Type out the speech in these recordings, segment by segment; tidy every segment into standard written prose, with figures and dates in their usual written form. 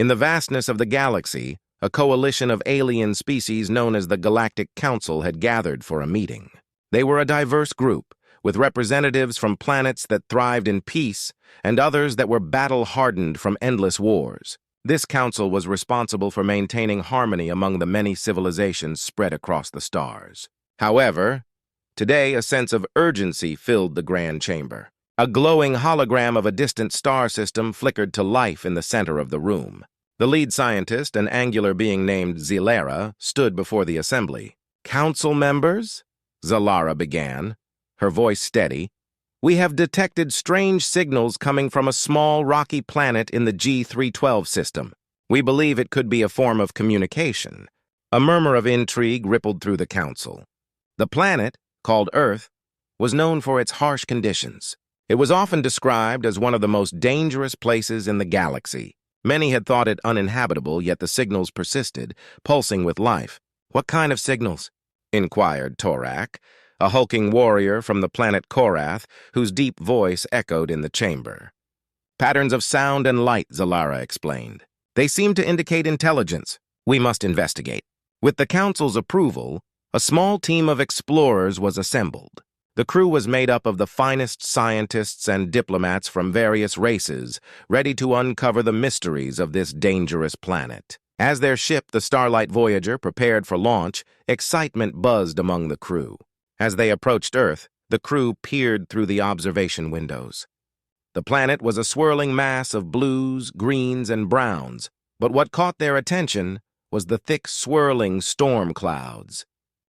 In the vastness of the galaxy, a coalition of alien species known as the Galactic Council had gathered for a meeting. They were a diverse group, with representatives from planets that thrived in peace and others that were battle-hardened from endless wars. This council was responsible for maintaining harmony among the many civilizations spread across the stars. However, today a sense of urgency filled the grand chamber. A glowing hologram of a distant star system flickered to life in the center of the room. The lead scientist, an angular being named Zilara, stood before the assembly. "Council members," Zilara began, her voice steady, "we have detected strange signals coming from a small rocky planet in the G312 system. We believe it could be a form of communication." A murmur of intrigue rippled through the council. The planet, called Earth, was known for its harsh conditions. It was often described as one of the most dangerous places in the galaxy. Many had thought it uninhabitable, yet the signals persisted, pulsing with life. "What kind of signals?" inquired Torak, a hulking warrior from the planet Korath, whose deep voice echoed in the chamber. "Patterns of sound and light," Zilara explained. "They seem to indicate intelligence. We must investigate." With the council's approval, a small team of explorers was assembled. The crew was made up of the finest scientists and diplomats from various races, ready to uncover the mysteries of this dangerous planet. As their ship, the Starlight Voyager, prepared for launch, excitement buzzed among the crew. As they approached Earth, the crew peered through the observation windows. The planet was a swirling mass of blues, greens, and browns, but what caught their attention was the thick, swirling storm clouds.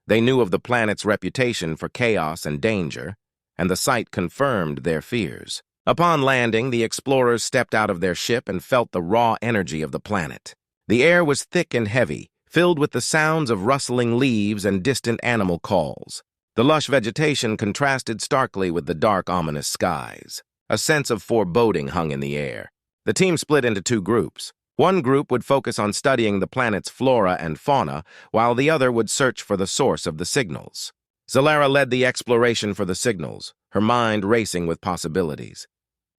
They knew of the planet's reputation for chaos and danger, and the sight confirmed their fears. Upon landing, the explorers stepped out of their ship and felt the raw energy of the planet. The air was thick and heavy, filled with the sounds of rustling leaves and distant animal calls. The lush vegetation contrasted starkly with the dark, ominous skies. A sense of foreboding hung in the air. The team split into two groups. One group would focus on studying the planet's flora and fauna, while the other would search for the source of the signals. Zilara led the exploration for the signals, her mind racing with possibilities.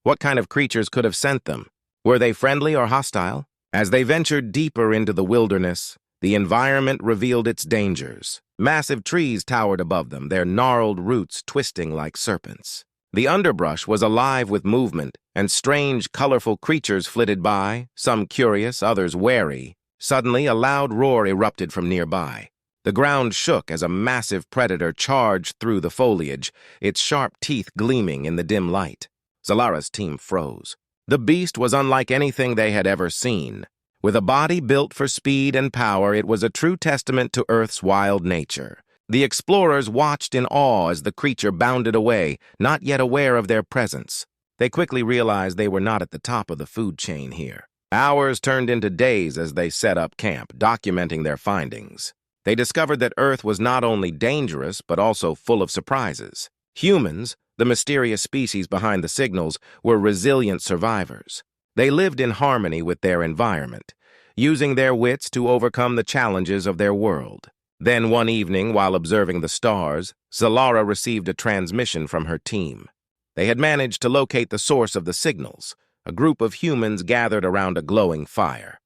What kind of creatures could have sent them? Were they friendly or hostile? As they ventured deeper into the wilderness, the environment revealed its dangers. Massive trees towered above them, their gnarled roots twisting like serpents. The underbrush was alive with movement, and strange, colorful creatures flitted by, some curious, others wary. Suddenly, a loud roar erupted from nearby. The ground shook as a massive predator charged through the foliage, its sharp teeth gleaming in the dim light. Zalara's team froze. The beast was unlike anything they had ever seen. With a body built for speed and power, it was a true testament to Earth's wild nature. The explorers watched in awe as the creature bounded away, not yet aware of their presence. They quickly realized they were not at the top of the food chain here. Hours turned into days as they set up camp, documenting their findings. They discovered that Earth was not only dangerous, but also full of surprises. Humans, the mysterious species behind the signals, were resilient survivors. They lived in harmony with their environment, using their wits to overcome the challenges of their world. Then one evening, while observing the stars, Zilara received a transmission from her team. They had managed to locate the source of the signals, a group of humans gathered around a glowing fire.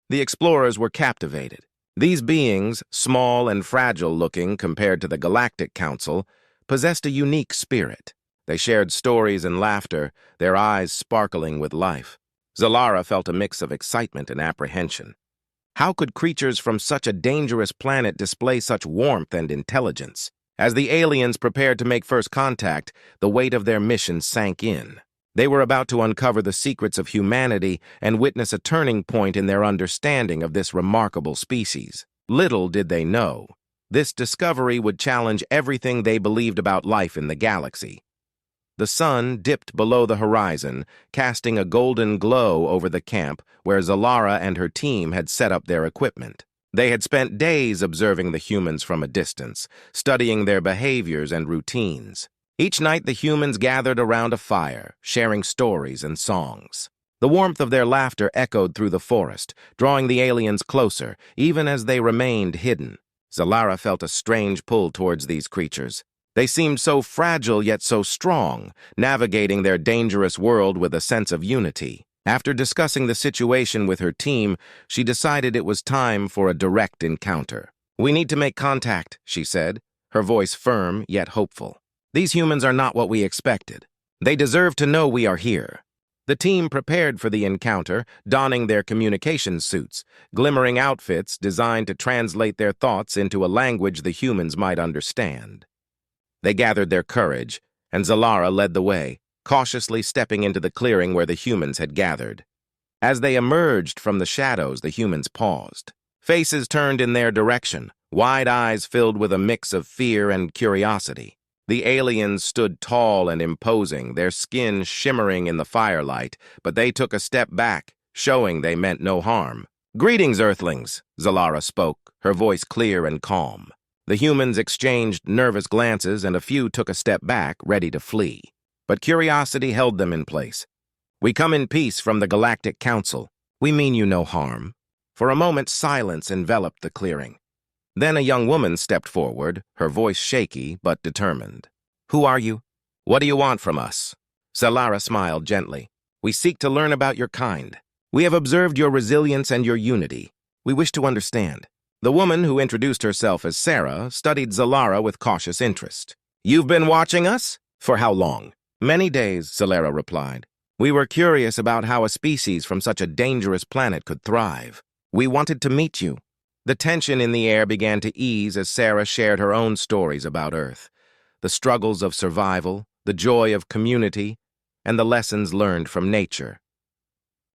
The explorers were captivated. These beings, small and fragile-looking compared to the Galactic Council, possessed a unique spirit. They shared stories and laughter, their eyes sparkling with life. Zilara felt a mix of excitement and apprehension. How could creatures from such a dangerous planet display such warmth and intelligence? As the aliens prepared to make first contact, the weight of their mission sank in. They were about to uncover the secrets of humanity and witness a turning point in their understanding of this remarkable species. Little did they know, this discovery would challenge everything they believed about life in the galaxy. The sun dipped below the horizon, casting a golden glow over the camp where Zilara and her team had set up their equipment. They had spent days observing the humans from a distance, studying their behaviors and routines. Each night the humans gathered around a fire, sharing stories and songs. The warmth of their laughter echoed through the forest, drawing the aliens closer, even as they remained hidden. Zilara felt a strange pull towards these creatures. They seemed so fragile yet so strong, navigating their dangerous world with a sense of unity. After discussing the situation with her team, she decided it was time for a direct encounter. "We need to make contact," she said, her voice firm yet hopeful. "These humans are not what we expected. They deserve to know we are here." The team prepared for the encounter, donning their communication suits, glimmering outfits designed to translate their thoughts into a language the humans might understand. They gathered their courage, and Zalara led the way, cautiously stepping into the clearing where the humans had gathered. As they emerged from the shadows, the humans paused. Faces turned in their direction, wide eyes filled with a mix of fear and curiosity. The aliens stood tall and imposing, their skin shimmering in the firelight, but they took a step back, showing they meant no harm. "Greetings, Earthlings," Zalara spoke, her voice clear and calm. The humans exchanged nervous glances, and a few took a step back, ready to flee. But curiosity held them in place. "We come in peace from the Galactic Council. We mean you no harm." For a moment, silence enveloped the clearing. Then a young woman stepped forward, her voice shaky but determined. "Who are you? What do you want from us?" Zalara smiled gently. "We seek to learn about your kind. We have observed your resilience and your unity. We wish to understand." The woman, who introduced herself as Sarah, studied Zalara with cautious interest. "You've been watching us? For how long?" "Many days," Zalara replied. "We were curious about how a species from such a dangerous planet could thrive. We wanted to meet you." The tension in the air began to ease as Sarah shared her own stories about Earth, the struggles of survival, the joy of community, and the lessons learned from nature.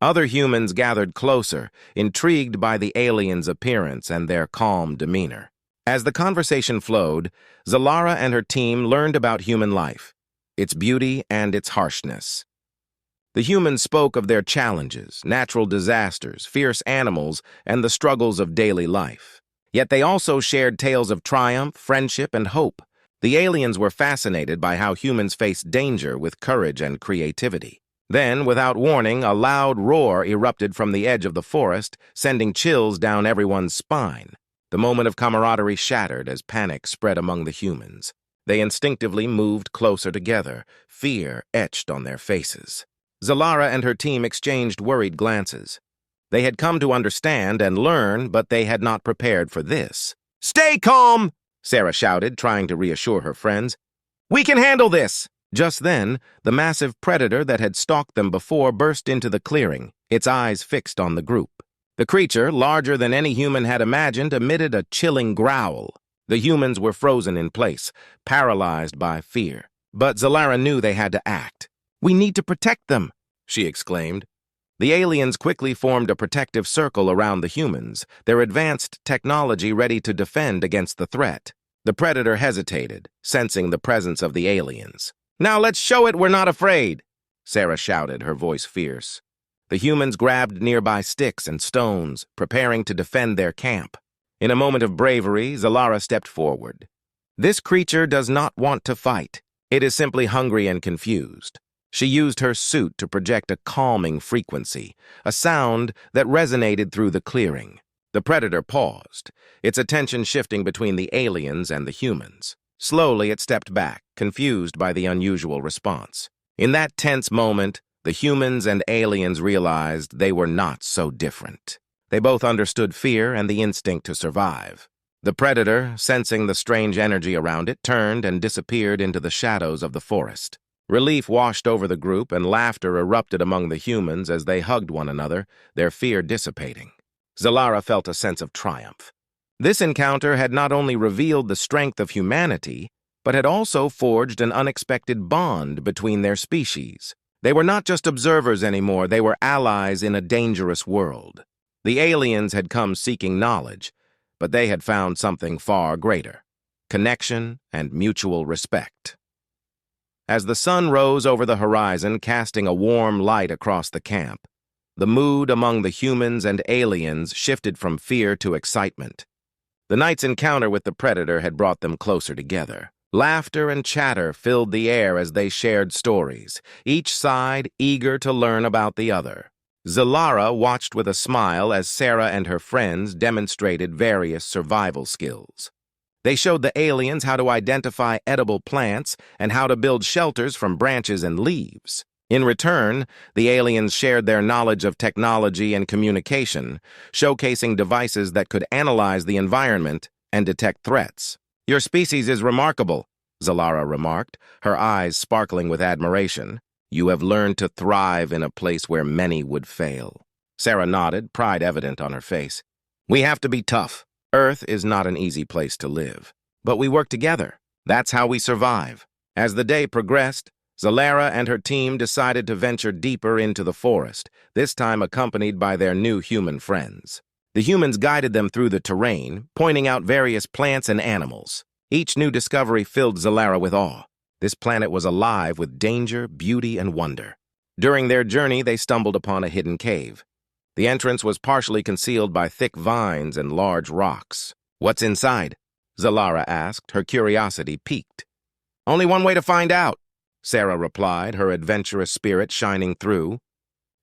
Other humans gathered closer, intrigued by the aliens' appearance and their calm demeanor. As the conversation flowed, Zalara and her team learned about human life, its beauty and its harshness. The humans spoke of their challenges, natural disasters, fierce animals, and the struggles of daily life. Yet they also shared tales of triumph, friendship, and hope. The aliens were fascinated by how humans faced danger with courage and creativity. Then, without warning, a loud roar erupted from the edge of the forest, sending chills down everyone's spine. The moment of camaraderie shattered as panic spread among the humans. They instinctively moved closer together, fear etched on their faces. Zalara and her team exchanged worried glances. They had come to understand and learn, but they had not prepared for this. "Stay calm!" Sarah shouted, trying to reassure her friends. "We can handle this!" Just then, the massive predator that had stalked them before burst into the clearing, its eyes fixed on the group. The creature, larger than any human had imagined, emitted a chilling growl. The humans were frozen in place, paralyzed by fear. But Zalara knew they had to act. "We need to protect them," she exclaimed. The aliens quickly formed a protective circle around the humans, their advanced technology ready to defend against the threat. The predator hesitated, sensing the presence of the aliens. "Now let's show it we're not afraid," Sarah shouted, her voice fierce. The humans grabbed nearby sticks and stones, preparing to defend their camp. In a moment of bravery, Zalara stepped forward. "This creature does not want to fight. It is simply hungry and confused." She used her suit to project a calming frequency, a sound that resonated through the clearing. The predator paused, its attention shifting between the aliens and the humans. Slowly, it stepped back, confused by the unusual response. In that tense moment, the humans and aliens realized they were not so different. They both understood fear and the instinct to survive. The predator, sensing the strange energy around it, turned and disappeared into the shadows of the forest. Relief washed over the group, and laughter erupted among the humans as they hugged one another, their fear dissipating. Zalara felt a sense of triumph. This encounter had not only revealed the strength of humanity, but had also forged an unexpected bond between their species. They were not just observers anymore, they were allies in a dangerous world. The aliens had come seeking knowledge, but they had found something far greater: connection and mutual respect. As the sun rose over the horizon, casting a warm light across the camp, the mood among the humans and aliens shifted from fear to excitement. The night's encounter with the predator had brought them closer together. Laughter and chatter filled the air as they shared stories, each side eager to learn about the other. Zalara watched with a smile as Sarah and her friends demonstrated various survival skills. They showed the aliens how to identify edible plants and how to build shelters from branches and leaves. In return, the aliens shared their knowledge of technology and communication, showcasing devices that could analyze the environment and detect threats. "Your species is remarkable," Zalara remarked, her eyes sparkling with admiration. "You have learned to thrive in a place where many would fail." Sarah nodded, pride evident on her face. "We have to be tough. Earth is not an easy place to live. But we work together. That's how we survive." As the day progressed, Zalara and her team decided to venture deeper into the forest, this time accompanied by their new human friends. The humans guided them through the terrain, pointing out various plants and animals. Each new discovery filled Zalara with awe. This planet was alive with danger, beauty, and wonder. During their journey, they stumbled upon a hidden cave. The entrance was partially concealed by thick vines and large rocks. "What's inside?" Zalara asked, her curiosity piqued. "Only one way to find out," Sarah replied, her adventurous spirit shining through.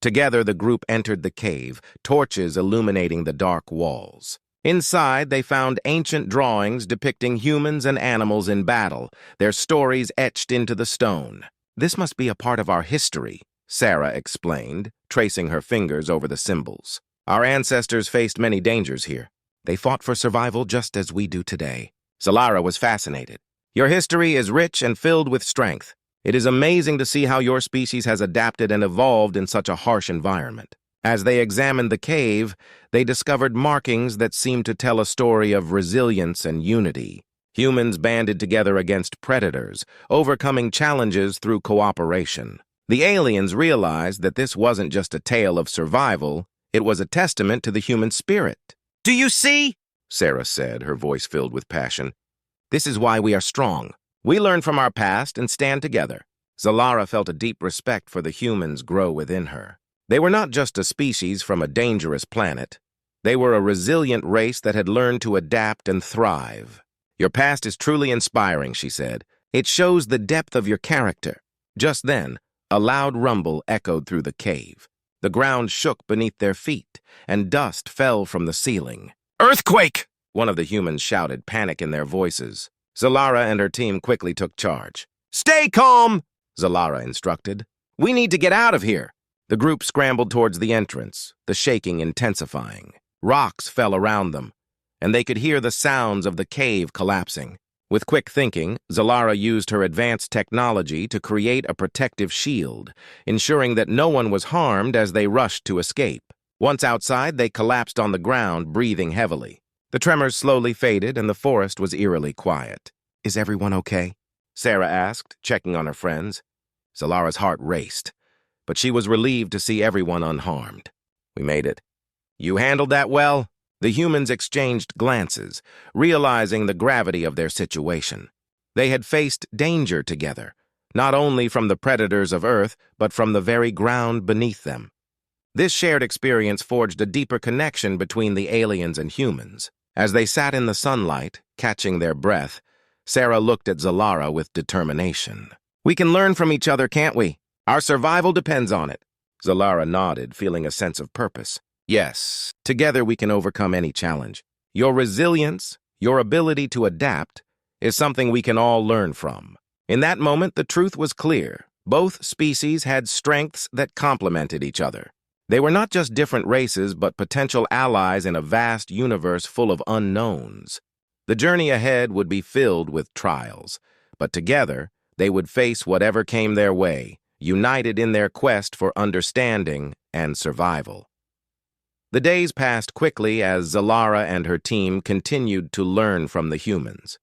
Together, the group entered the cave, torches illuminating the dark walls. Inside, they found ancient drawings depicting humans and animals in battle, their stories etched into the stone. "This must be a part of our history," Sarah explained, tracing her fingers over the symbols. "Our ancestors faced many dangers here. They fought for survival just as we do today." Zalara was fascinated. "Your history is rich and filled with strength. It is amazing to see how your species has adapted and evolved in such a harsh environment." As they examined the cave, they discovered markings that seemed to tell a story of resilience and unity. Humans banded together against predators, overcoming challenges through cooperation. The aliens realized that this wasn't just a tale of survival, it was a testament to the human spirit. "Do you see?" Sarah said, her voice filled with passion. "This is why we are strong. We learn from our past and stand together." Zalara felt a deep respect for the humans grow within her. They were not just a species from a dangerous planet. They were a resilient race that had learned to adapt and thrive. "Your past is truly inspiring," she said. "It shows the depth of your character." Just then, a loud rumble echoed through the cave. The ground shook beneath their feet, and dust fell from the ceiling. "Earthquake!" one of the humans shouted, panic in their voices. Zalara and her team quickly took charge. "Stay calm," Zalara instructed. "We need to get out of here." The group scrambled towards the entrance, the shaking intensifying. Rocks fell around them, and they could hear the sounds of the cave collapsing. With quick thinking, Zalara used her advanced technology to create a protective shield, ensuring that no one was harmed as they rushed to escape. Once outside, they collapsed on the ground, breathing heavily. The tremors slowly faded, and the forest was eerily quiet. "Is everyone okay?" Sarah asked, checking on her friends. Zalara's heart raced, but she was relieved to see everyone unharmed. "We made it." "You handled that well?" The humans exchanged glances, realizing the gravity of their situation. They had faced danger together, not only from the predators of Earth, but from the very ground beneath them. This shared experience forged a deeper connection between the aliens and humans. As they sat in the sunlight, catching their breath, Sarah looked at Zalara with determination. "We can learn from each other, can't we? Our survival depends on it." Zalara nodded, feeling a sense of purpose. "Yes, together we can overcome any challenge. Your resilience, your ability to adapt, is something we can all learn from." In that moment, the truth was clear. Both species had strengths that complemented each other. They were not just different races, but potential allies in a vast universe full of unknowns. The journey ahead would be filled with trials, but together they would face whatever came their way, united in their quest for understanding and survival. The days passed quickly as Zalara and her team continued to learn from the humans.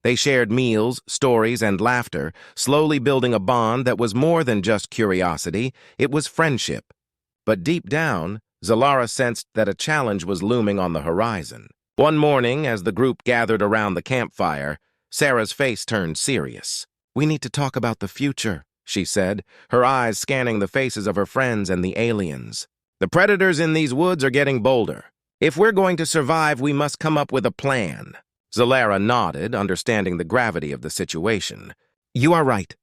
They shared meals, stories, and laughter, slowly building a bond that was more than just curiosity, it was friendship. But deep down, Zalara sensed that a challenge was looming on the horizon. One morning, as the group gathered around the campfire, Sarah's face turned serious. "We need to talk about the future," she said, her eyes scanning the faces of her friends and the aliens. "The predators in these woods are getting bolder. If we're going to survive, we must come up with a plan." Zalara nodded, understanding the gravity of the situation. "You are right.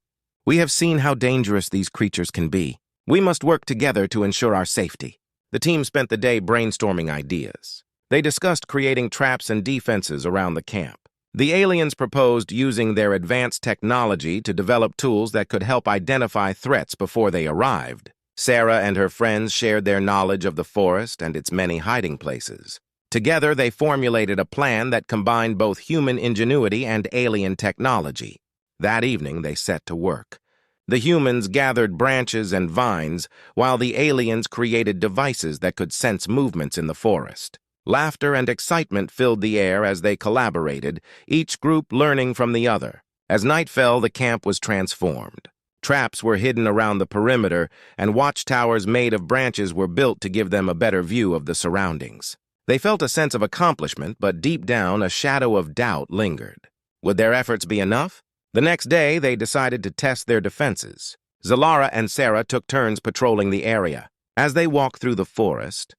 We have seen how dangerous these creatures can be. We must work together to ensure our safety." The team spent the day brainstorming ideas. They discussed creating traps and defenses around the camp. The aliens proposed using their advanced technology to develop tools that could help identify threats before they arrived. Sarah and her friends shared their knowledge of the forest and its many hiding places. Together, they formulated a plan that combined both human ingenuity and alien technology. That evening, they set to work. The humans gathered branches and vines, while the aliens created devices that could sense movements in the forest. Laughter and excitement filled the air as they collaborated, each group learning from the other. As night fell, the camp was transformed. Traps were hidden around the perimeter, and watchtowers made of branches were built to give them a better view of the surroundings. They felt a sense of accomplishment, but deep down, a shadow of doubt lingered. Would their efforts be enough? The next day, they decided to test their defenses. Zalara and Sarah took turns patrolling the area. As they walked through the forest,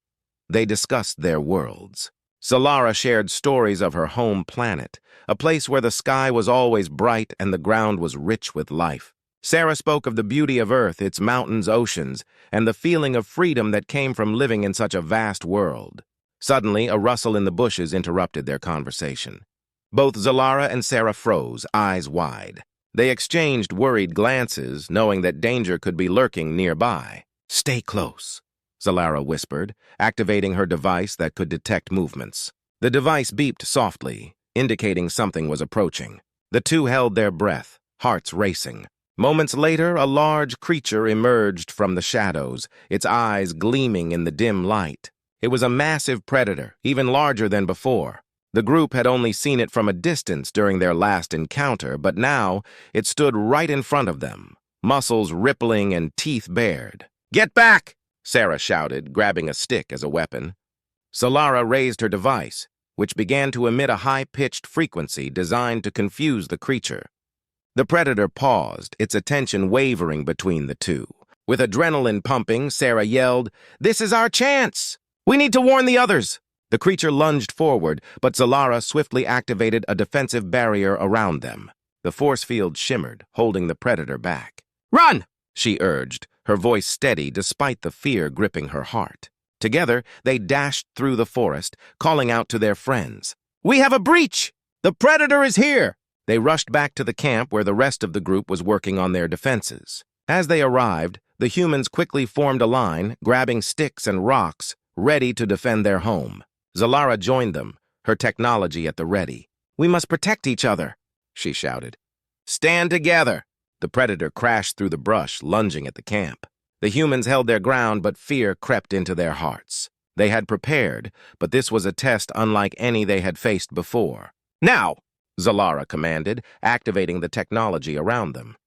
they discussed their worlds. Zalara shared stories of her home planet, a place where the sky was always bright and the ground was rich with life. Sarah spoke of the beauty of Earth, its mountains, oceans, and the feeling of freedom that came from living in such a vast world. Suddenly, a rustle in the bushes interrupted their conversation. Both Zalara and Sarah froze, eyes wide. They exchanged worried glances, knowing that danger could be lurking nearby. "Stay close," Zalara whispered, activating her device that could detect movements. The device beeped softly, indicating something was approaching. The two held their breath, hearts racing. Moments later, a large creature emerged from the shadows, its eyes gleaming in the dim light. It was a massive predator, even larger than before. The group had only seen it from a distance during their last encounter, but now it stood right in front of them, muscles rippling and teeth bared. "Get back!" Sarah shouted, grabbing a stick as a weapon. Zalara raised her device, which began to emit a high-pitched frequency designed to confuse the creature. The predator paused, its attention wavering between the two. With adrenaline pumping, Sarah yelled, "This is our chance! We need to warn the others!" The creature lunged forward, but Zalara swiftly activated a defensive barrier around them. The force field shimmered, holding the predator back. "Run!" she urged, her voice steady despite the fear gripping her heart. Together, they dashed through the forest, calling out to their friends. "We have a breach! The predator is here!" They rushed back to the camp where the rest of the group was working on their defenses. As they arrived, the humans quickly formed a line, grabbing sticks and rocks, ready to defend their home. Zalara joined them, her technology at the ready. "We must protect each other," she shouted. "Stand together!" The predator crashed through the brush, lunging at the camp. The humans held their ground, but fear crept into their hearts. They had prepared, but this was a test unlike any they had faced before. "Now!" Zalara commanded, activating the technology around them.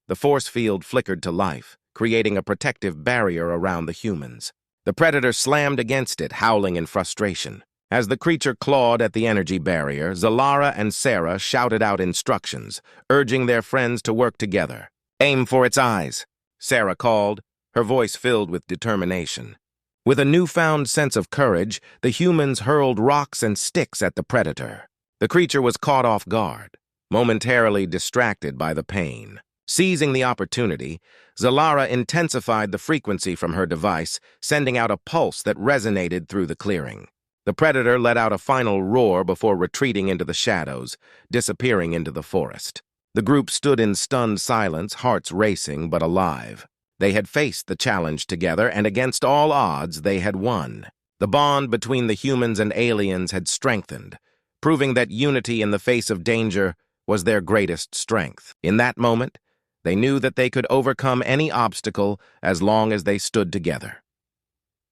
The force field flickered to life, creating a protective barrier around the humans. The predator slammed against it, howling in frustration. As the creature clawed at the energy barrier, Zalara and Sarah shouted out instructions, urging their friends to work together. "Aim for its eyes," Sarah called, her voice filled with determination. With a newfound sense of courage, the humans hurled rocks and sticks at the predator. The creature was caught off guard, momentarily distracted by the pain. Seizing the opportunity, Zalara intensified the frequency from her device, sending out a pulse that resonated through the clearing. The predator let out a final roar before retreating into the shadows, disappearing into the forest. The group stood in stunned silence, hearts racing but alive. They had faced the challenge together, and against all odds, they had won. The bond between the humans and aliens had strengthened, proving that unity in the face of danger was their greatest strength. In that moment, they knew that they could overcome any obstacle as long as they stood together.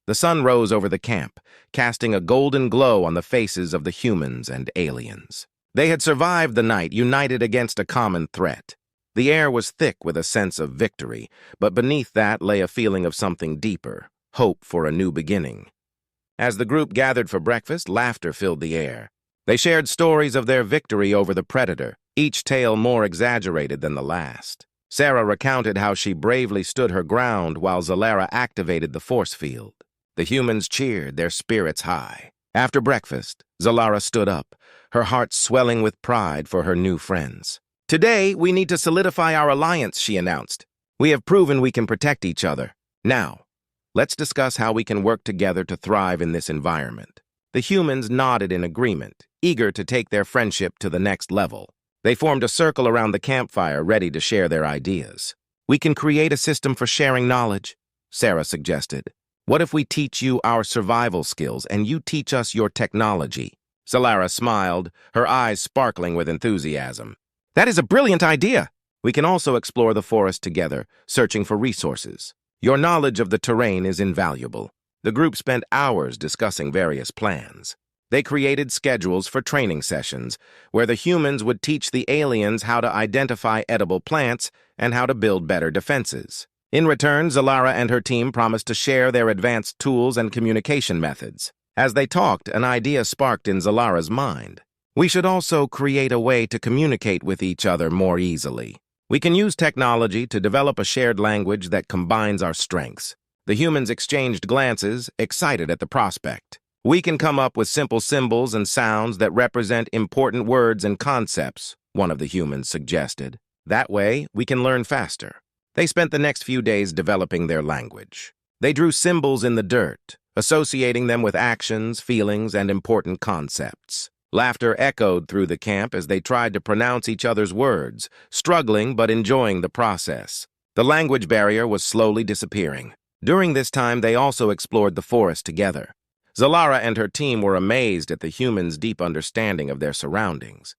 The sun rose over the camp, casting a golden glow on the faces of the humans and aliens. They had survived the night, united against a common threat. The air was thick with a sense of victory, but beneath that lay a feeling of something deeper, hope for a new beginning. As the group gathered for breakfast, laughter filled the air. They shared stories of their victory over the predator, each tale more exaggerated than the last. Sarah recounted how she bravely stood her ground while Zalara activated the force field. The humans cheered, their spirits high. After breakfast, Zalara stood up, her heart swelling with pride for her new friends. "Today, we need to solidify our alliance," she announced. "We have proven we can protect each other. Now, let's discuss how we can work together to thrive in this environment." The humans nodded in agreement, eager to take their friendship to the next level. They formed a circle around the campfire, ready to share their ideas. "We can create a system for sharing knowledge," Sarah suggested. "What if we teach you our survival skills and you teach us your technology?" Solara smiled, her eyes sparkling with enthusiasm. "That is a brilliant idea! We can also explore the forest together, searching for resources. Your knowledge of the terrain is invaluable." The group spent hours discussing various plans. They created schedules for training sessions, where the humans would teach the aliens how to identify edible plants and how to build better defenses. In return, Zalara and her team promised to share their advanced tools and communication methods. As they talked, an idea sparked in Zalara's mind. "We should also create a way to communicate with each other more easily. We can use technology to develop a shared language that combines our strengths." The humans exchanged glances, excited at the prospect. "We can come up with simple symbols and sounds that represent important words and concepts," one of the humans suggested. "That way, we can learn faster." They spent the next few days developing their language. They drew symbols in the dirt, associating them with actions, feelings, and important concepts. Laughter echoed through the camp as they tried to pronounce each other's words, struggling but enjoying the process. The language barrier was slowly disappearing. During this time, they also explored the forest together. Zalara and her team were amazed at the humans' deep understanding of their surroundings.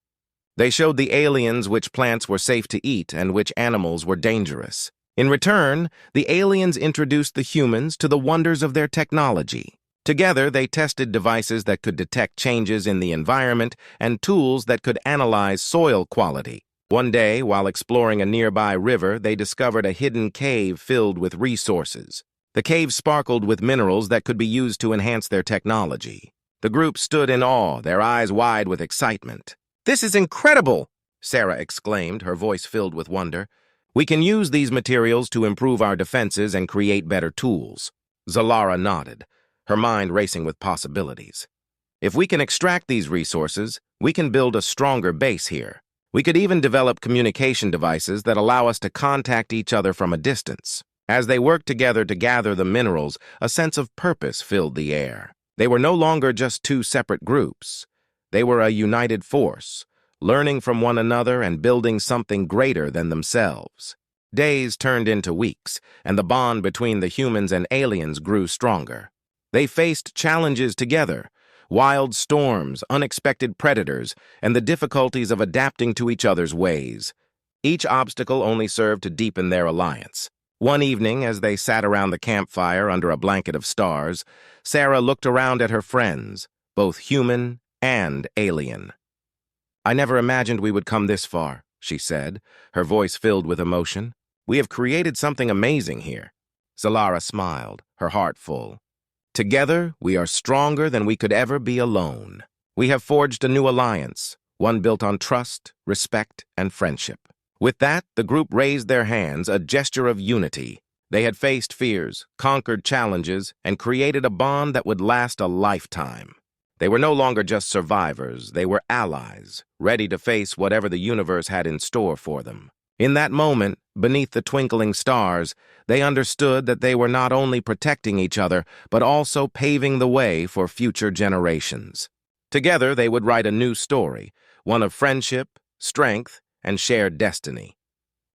They showed the aliens which plants were safe to eat and which animals were dangerous. In return, the aliens introduced the humans to the wonders of their technology. Together, they tested devices that could detect changes in the environment and tools that could analyze soil quality. One day, while exploring a nearby river, they discovered a hidden cave filled with resources. The cave sparkled with minerals that could be used to enhance their technology. The group stood in awe, their eyes wide with excitement. "This is incredible!" Sarah exclaimed, her voice filled with wonder. "We can use these materials to improve our defenses and create better tools." Zalara nodded, her mind racing with possibilities. "If we can extract these resources, we can build a stronger base here. We could even develop communication devices that allow us to contact each other from a distance." As they worked together to gather the minerals, a sense of purpose filled the air. They were no longer just two separate groups. They were a united force, learning from one another and building something greater than themselves. Days turned into weeks, and the bond between the humans and aliens grew stronger. They faced challenges together, wild storms, unexpected predators, and the difficulties of adapting to each other's ways. Each obstacle only served to deepen their alliance. One evening, as they sat around the campfire under a blanket of stars, Sarah looked around at her friends, both human and alien. "I never imagined we would come this far," she said, her voice filled with emotion. "We have created something amazing here." Zalara smiled, her heart full. "Together, we are stronger than we could ever be alone. We have forged a new alliance, one built on trust, respect, and friendship." With that, the group raised their hands, a gesture of unity. They had faced fears, conquered challenges, and created a bond that would last a lifetime. They were no longer just survivors, they were allies, ready to face whatever the universe had in store for them. In that moment, beneath the twinkling stars, they understood that they were not only protecting each other, but also paving the way for future generations. Together, they would write a new story, one of friendship, strength, and shared destiny.